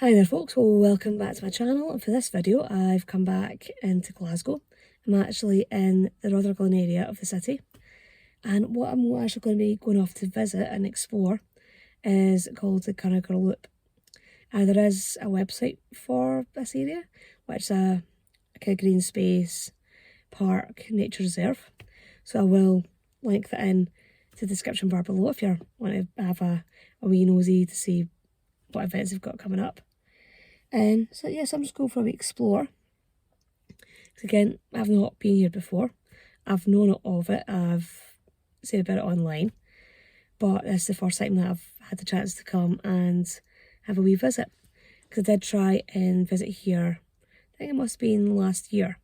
Hi there folks, well welcome back to my channel, and for this video I've come back into Glasgow. I'm actually in the Rutherglen area of the city, and what I'm actually going to be going off to visit and explore is called the Cunigar Loop. There is a website for this area, which is a kind of green space park nature reserve, so I will link that in to the description bar below if you want to have a wee nosy to see what events they've got coming up. And so yes, I'm just going for a wee explore. Because again, I've not been here before. I've known of it, I've seen about it online, but this is the first time that I've had the chance to come and have a wee visit. Because I did try and visit here, I think it must have been last year,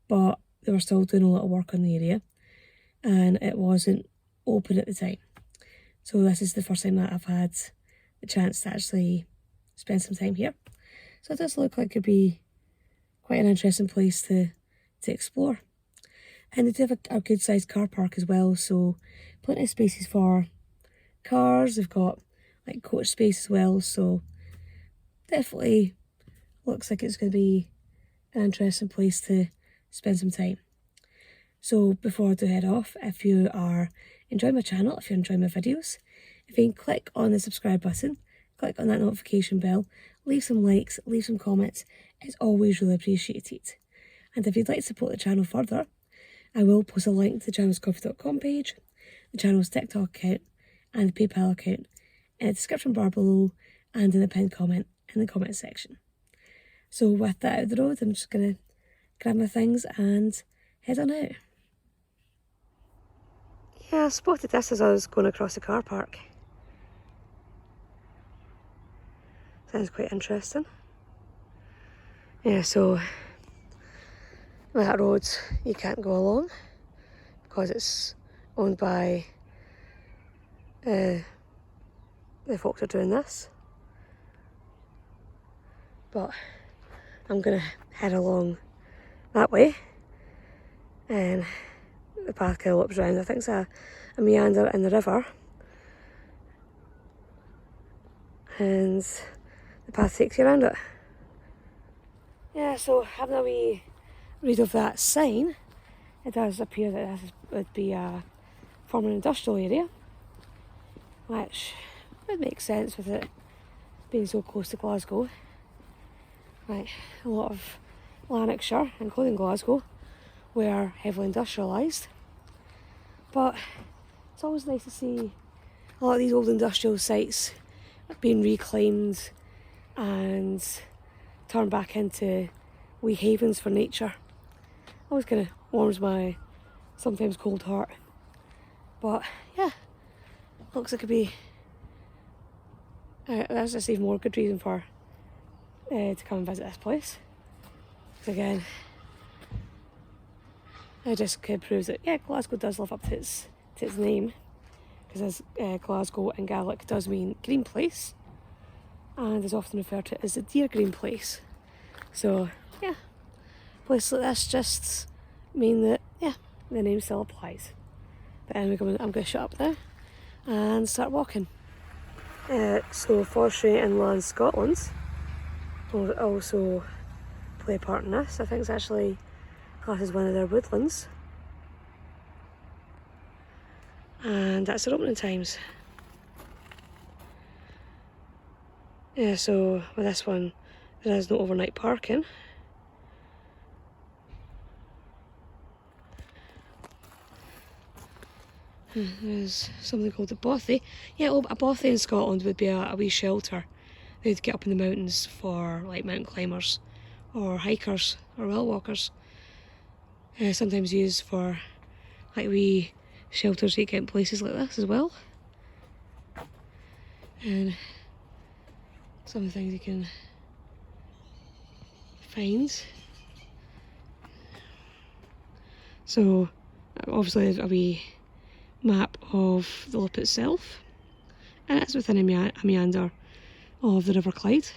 but they were still doing a lot of work on the area and it wasn't open at the time. So this is the first time that I've had the chance to actually spend some time here. So it does look like it could be quite an interesting place to explore. And they do have a good sized car park as well, so plenty of spaces for cars. They've got like coach space as well, so definitely looks like it's going to be an interesting place to spend some time. So before I do head off, if you are enjoying my channel, if you're enjoying my videos, if you can click on the subscribe button, click on that notification bell, leave some likes, leave some comments, it's always really appreciated. And if you'd like to support the channel further, I will post a link to the channel's coffee.com page, the channel's TikTok account and the PayPal account in the description bar below and in the pinned comment in the comment section. So with that out of the road, I'm just going to grab my things and head on out. Yeah, I spotted this as I was going across the car park. Sounds quite interesting. Yeah, so that road you can't go along because it's owned by the folks who are doing this. But I'm gonna head along that way, and the path kind of loops around. I think it's a meander in the river, and the path takes you around it. Yeah, so having a wee read of that sign, it does appear that this would be a former industrial area, which would make sense with it being so close to Glasgow. Like a lot of Lanarkshire, including Glasgow, were heavily industrialised. But it's always nice to see a lot of these old industrial sites being reclaimed and turned back into wee havens for nature. Always kind of warms my sometimes cold heart. But yeah, looks like it'd be that's just even more good reason for to come and visit this place. Because again, it just kind of proves that yeah, Glasgow does live up to its name, because as Glasgow in Gaelic does mean green place, and is often referred to as the deer green place. So yeah, places like this just mean that yeah, the name still applies. But anyway, I'm going to shut up now and start walking. So Forestry and Land Scotland will also play a part in this. I think it's actually classed as one of their woodlands. And that's their opening times. Yeah, so with this one, there is no overnight parking. There's something called a bothy. Yeah, well, a bothy in Scotland would be a wee shelter. They'd get up in the mountains for like mountain climbers or hikers or well walkers. Sometimes used for like wee shelters you get in places like this as well. And some of the things you can find. So obviously there's a wee map of the loop itself, and it's within a meander of the River Clyde,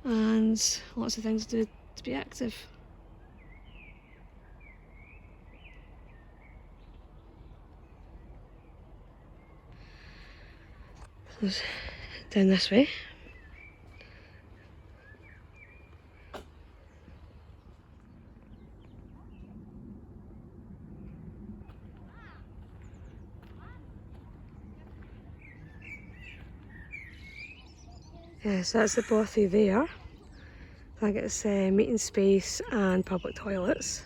and lots of things to do to be active. There's down this way. Yeah, so that's the bothy there. I think it's meeting space and public toilets.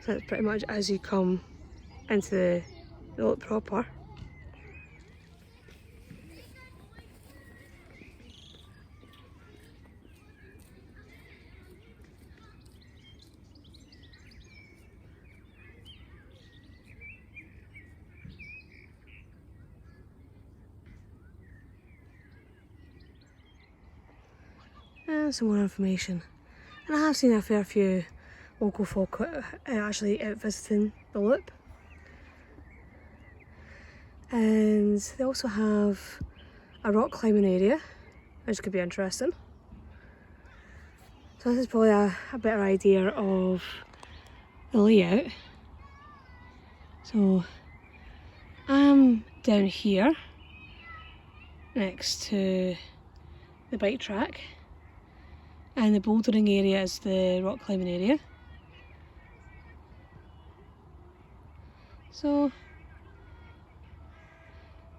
So that's pretty much as you come into the loop proper. And some more information. And I have seen a fair few local folk actually out visiting the loop. And they also have a rock climbing area, which could be interesting. So this is probably a better idea of the layout. So I'm down here next to the bike track, and the bouldering area is the rock climbing area. So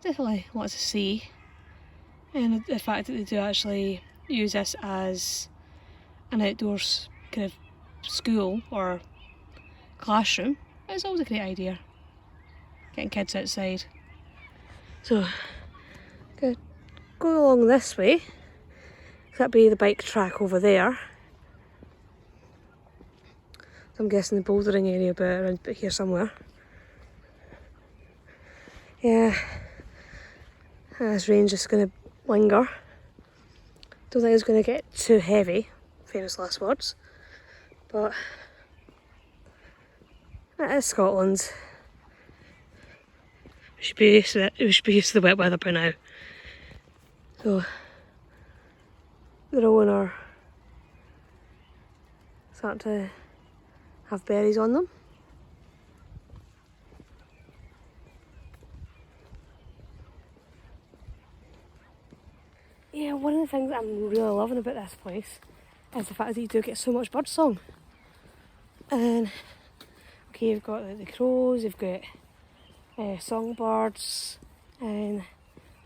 definitely lots to see, and the fact that they do actually use this as an outdoors kind of school or classroom is always a great idea. Getting kids outside. So go along this way. That'd be the bike track over there. So I'm guessing the bouldering area around here somewhere. Yeah, this rain's just going to linger. Don't think it's going to get too heavy, famous last words, but it is Scotland. We should be used to it. We should be used to the wet weather by now. So they're all starting to have berries on them. Yeah, one of the things that I'm really loving about this place is the fact that you do get so much birdsong. And okay, you've got the crows, you've got songbirds, and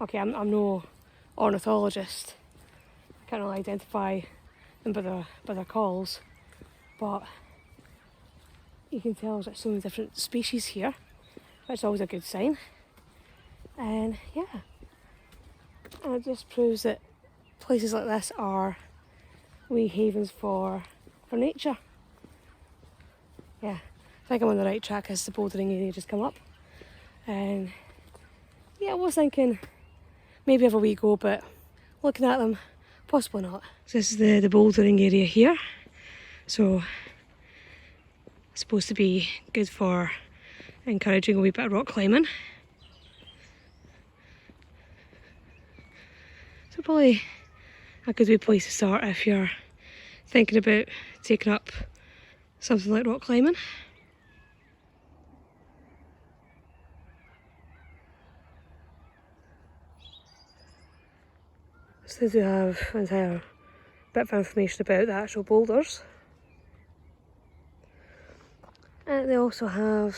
okay, I'm no ornithologist. I can't really identify them by their calls, but you can tell there's like so many different species here, which is always a good sign. And yeah, and it just proves that places like this are wee havens for nature. Yeah, I think I'm on the right track as the bouldering area just come up. And yeah, I was thinking maybe have a wee go, but looking at them, possibly not. So this is the bouldering area here. So it's supposed to be good for encouraging a wee bit of rock climbing. So probably a good wee place to start if you're thinking about taking up something like rock climbing. So they do have an entire bit of information about the actual boulders. And they also have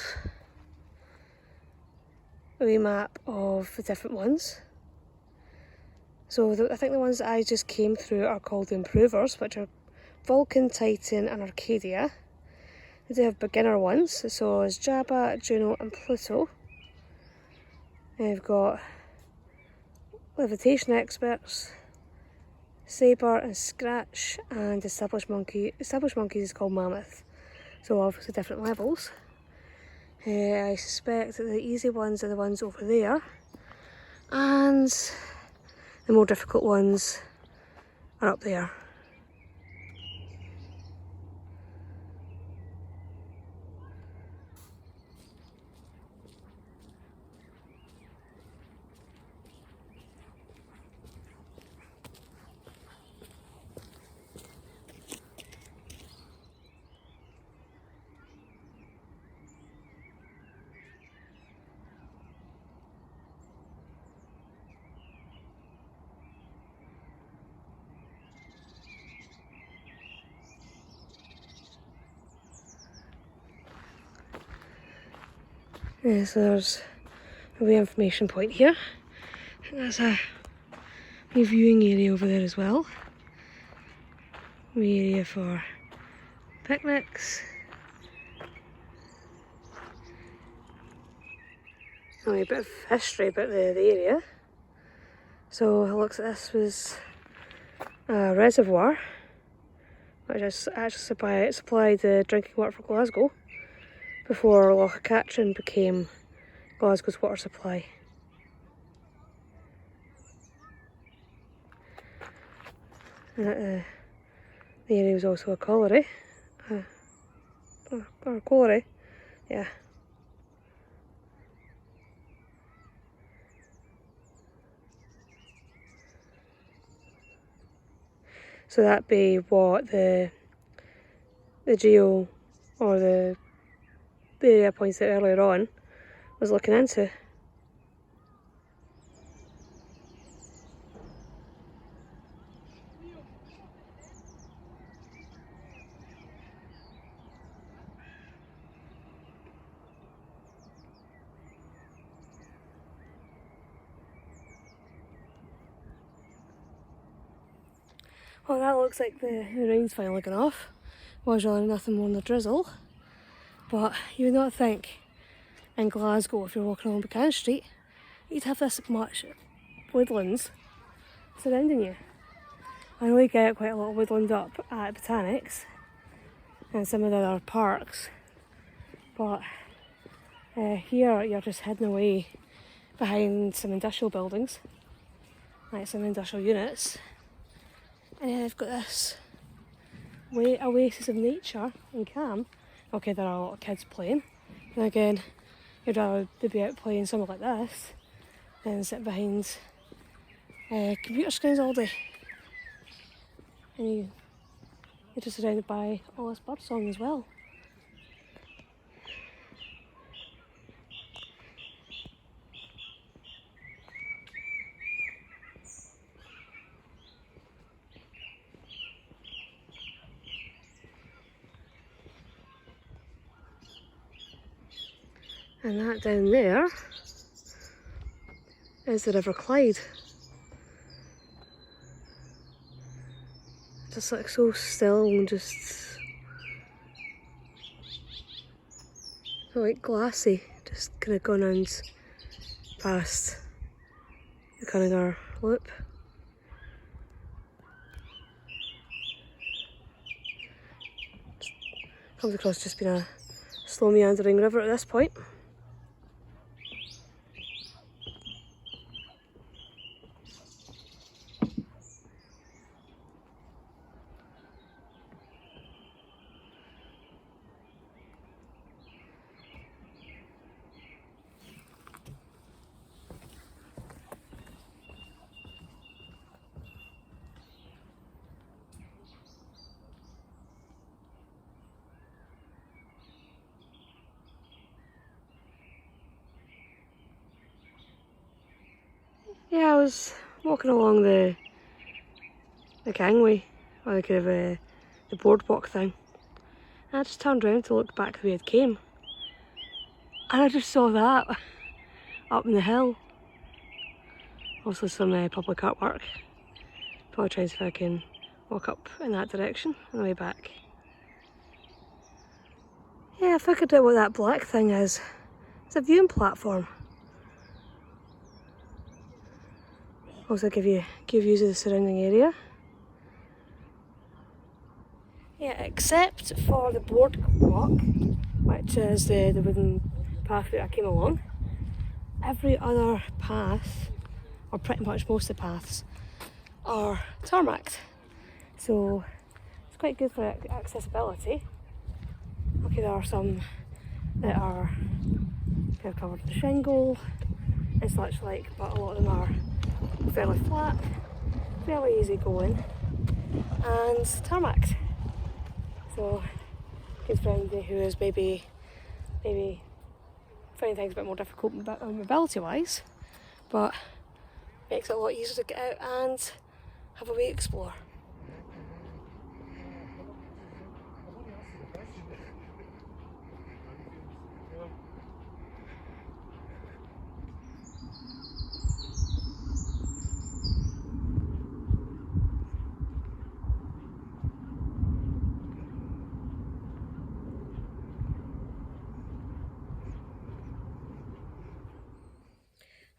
a wee map of the different ones. So I think the ones that I just came through are called the Improvers, which are Vulcan, Titan and Arcadia. They do have beginner ones, so it's Jabba, Juno and Pluto. And we've got Levitation Experts, Sabre and Scratch, and Established Monkey. Established Monkeys is called Mammoth, so obviously different levels. I suspect that the easy ones are the ones over there, and the more difficult ones are up there. Yeah, so there's a wee information point here. And there's a wee viewing area over there as well. Wee area for picnics. A wee bit of history about the area. So it looks like this was a reservoir which has actually supplied the drinking water for Glasgow before Loch Katrine became Glasgow's water supply. And the area was also a colliery. Or a colliery, yeah. So that'd be what the geo or the area points out earlier on was looking into. Well, that looks like the rain's finally gone off. Was really nothing more than a drizzle. But you would not think in Glasgow, if you're walking along Buchanan Street, you'd have this much woodlands surrounding you. I know you get quite a lot of woodland up at Botanics and some of the other parks, but here you're just hidden away behind some industrial buildings, like some industrial units. And then they've got this oasis of nature and calm. Okay, there are a lot of kids playing. And again, you'd rather be out playing something like this than sit behind computer screens all day. And you're just surrounded by all this birdsong as well. And that down there is the River Clyde. Just like so still and just so like glassy, just kind of going on past the Cuningar Loop. Comes across just being a slow meandering river at this point. Yeah, I was walking along the gangway, or the kind of the boardwalk thing, and I just turned around to look back the way it came, and I just saw that up in the hill. Also some public artwork. Probably try and see if I can walk up in that direction on the way back. Yeah, I figured out what that black thing is. It's a viewing platform. Also give views of the surrounding area. Yeah, except for the boardwalk, which is the wooden path that I came along. Every other path, or pretty much most of the paths, are tarmacked. So it's quite good for accessibility. Okay, there are some that are kind of covered in shingle and such like, but a lot of them are fairly flat, fairly easy going, and tarmacked. So good for anybody who is maybe finding things a bit more difficult mobility wise, but makes it a lot easier to get out and have a wee explore.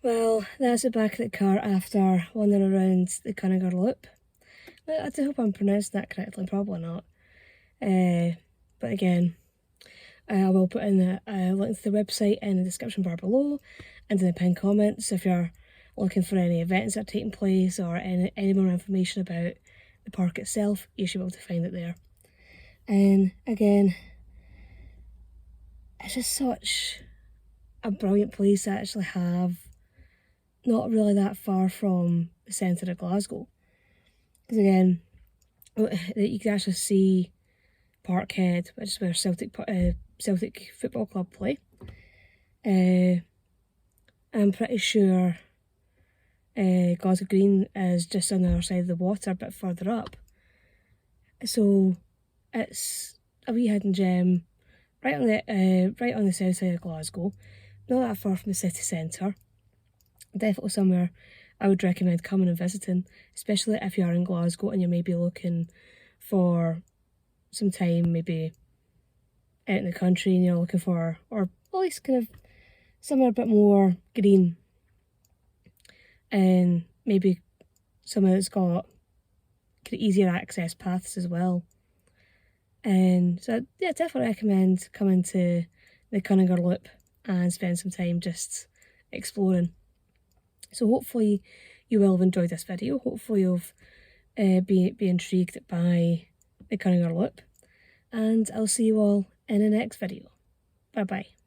Well, that's it back at the car after wandering around the Cunigar Loop. I do hope I'm pronouncing that correctly, probably not. But again, I will put in a link to the website in the description bar below and in the pinned comments if you're looking for any events that are taking place or any more information about the park itself. You should be able to find it there. And again, it's just such a brilliant place to actually have, not really that far from the centre of Glasgow. Because again, you can actually see Parkhead, which is where Celtic Football Club play. I'm pretty sure Glasgow Green is just on the other side of the water, a bit further up. So it's a wee hidden gem right on the south side of Glasgow, not that far from the city centre. Definitely somewhere I would recommend coming and visiting, especially if you are in Glasgow and you're maybe looking for some time, maybe out in the country, and you're looking for, or at least kind of somewhere a bit more green, and maybe somewhere that's got kind of easier access paths as well. And so yeah, definitely recommend coming to the Cuningar Loop and spend some time just exploring. So hopefully you will have enjoyed this video. Hopefully you've be intrigued by the Cuningar Loop. And I'll see you all in the next video. Bye bye.